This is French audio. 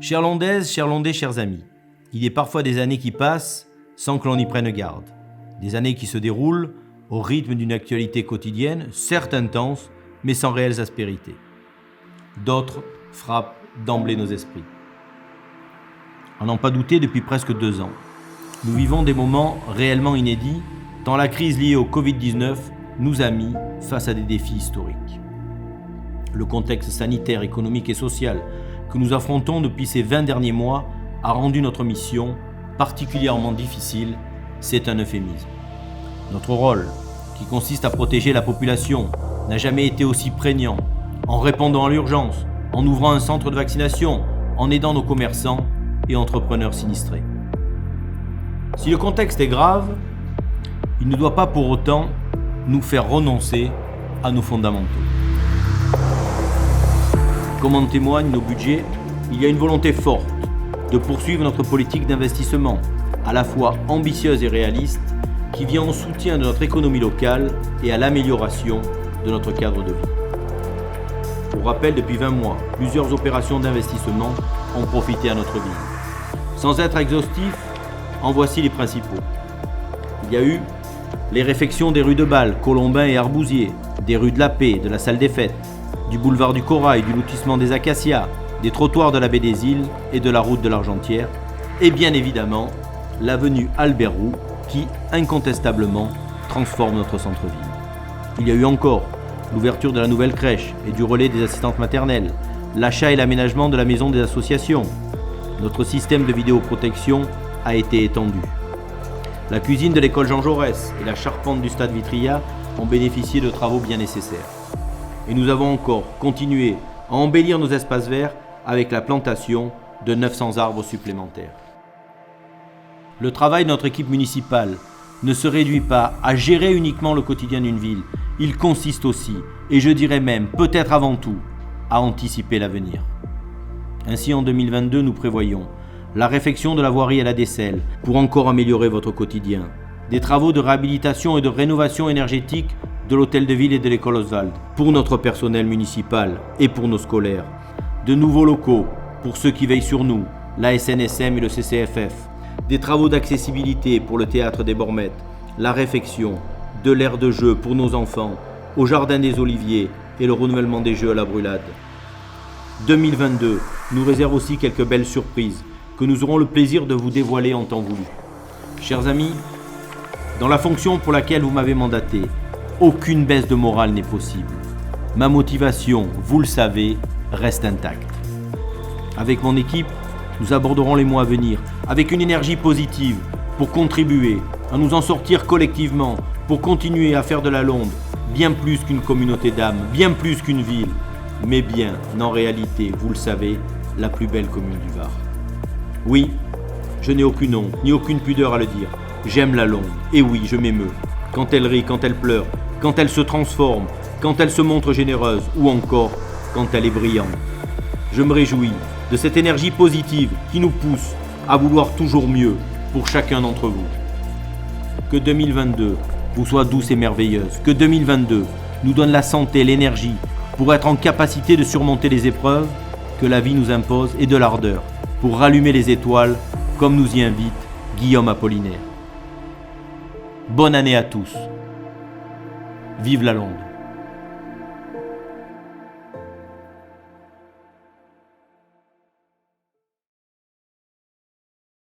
Chères Londaises, chers Londais, chers amis, il y a parfois des années qui passent sans que l'on y prenne garde. Des années qui se déroulent au rythme d'une actualité quotidienne, certes intense, mais sans réelles aspérités. D'autres frappent d'emblée nos esprits. À n'en pas douter, depuis presque 2 ans, nous vivons des moments réellement inédits, tant la crise liée au Covid-19 nous a mis face à des défis historiques. Le contexte sanitaire, économique et social que nous affrontons depuis ces 20 derniers mois a rendu notre mission particulièrement difficile, c'est un euphémisme. Notre rôle, qui consiste à protéger la population, n'a jamais été aussi prégnant. En répondant à l'urgence, en ouvrant un centre de vaccination, en aidant nos commerçants et entrepreneurs sinistrés. Si le contexte est grave, il ne doit pas pour autant nous faire renoncer à nos fondamentaux. Comme en témoignent nos budgets, il y a une volonté forte de poursuivre notre politique d'investissement, à la fois ambitieuse et réaliste, qui vient en soutien de notre économie locale et à l'amélioration de notre cadre de vie. Pour rappel, depuis 20 mois, plusieurs opérations d'investissement ont profité à notre ville. Sans être exhaustif, en voici les principaux. Il y a eu les réfections des rues de Bâle, Colombin et Arbousier, des rues de la Paix, de la Salle des Fêtes, du boulevard du Corail, du lotissement des Acacias, des trottoirs de la baie des Îles et de la route de l'Argentière, et bien évidemment l'avenue Albert-Roux qui, incontestablement, transforme notre centre-ville. Il y a eu encore l'ouverture de la nouvelle crèche et du relais des assistantes maternelles, l'achat et l'aménagement de la maison des associations. Notre système de vidéoprotection a été étendu. La cuisine de l'école Jean Jaurès et la charpente du stade Vitria ont bénéficié de travaux bien nécessaires. Et nous avons encore continué à embellir nos espaces verts avec la plantation de 900 arbres supplémentaires. Le travail de notre équipe municipale ne se réduit pas à gérer uniquement le quotidien d'une ville. Il consiste aussi, et je dirais même peut-être avant tout, à anticiper l'avenir. Ainsi, en 2022, nous prévoyons la réfection de la voirie à la Desselle pour encore améliorer votre quotidien, des travaux de réhabilitation et de rénovation énergétique de l'hôtel de ville et de l'école Oswald pour notre personnel municipal et pour nos scolaires, de nouveaux locaux pour ceux qui veillent sur nous, la SNSM et le CCFF, des travaux d'accessibilité pour le théâtre des Bormettes, la réfection de l'aire de jeu pour nos enfants, au jardin des Oliviers et le renouvellement des jeux à la Brulade. 2022 nous réserve aussi quelques belles surprises que nous aurons le plaisir de vous dévoiler en temps voulu. Chers amis, dans la fonction pour laquelle vous m'avez mandaté, aucune baisse de morale n'est possible. Ma motivation, vous le savez, reste intacte. Avec mon équipe, nous aborderons les mois à venir avec une énergie positive pour contribuer à nous en sortir collectivement, pour continuer à faire de la Londe bien plus qu'une communauté d'âmes, bien plus qu'une ville, mais bien, en réalité, vous le savez, la plus belle commune du Var. Oui, je n'ai aucune honte, ni aucune pudeur à le dire. J'aime la Londe, et oui, je m'émeus. Quand elle rit, quand elle pleure, quand elle se transforme, quand elle se montre généreuse, ou encore quand elle est brillante. Je me réjouis de cette énergie positive qui nous pousse à vouloir toujours mieux pour chacun d'entre vous. Que 2022 vous soit douce et merveilleuse. Que 2022 nous donne la santé, l'énergie pour être en capacité de surmonter les épreuves que la vie nous impose et de l'ardeur pour rallumer les étoiles comme nous y invite Guillaume Apollinaire. Bonne année à tous. Vive la Londe.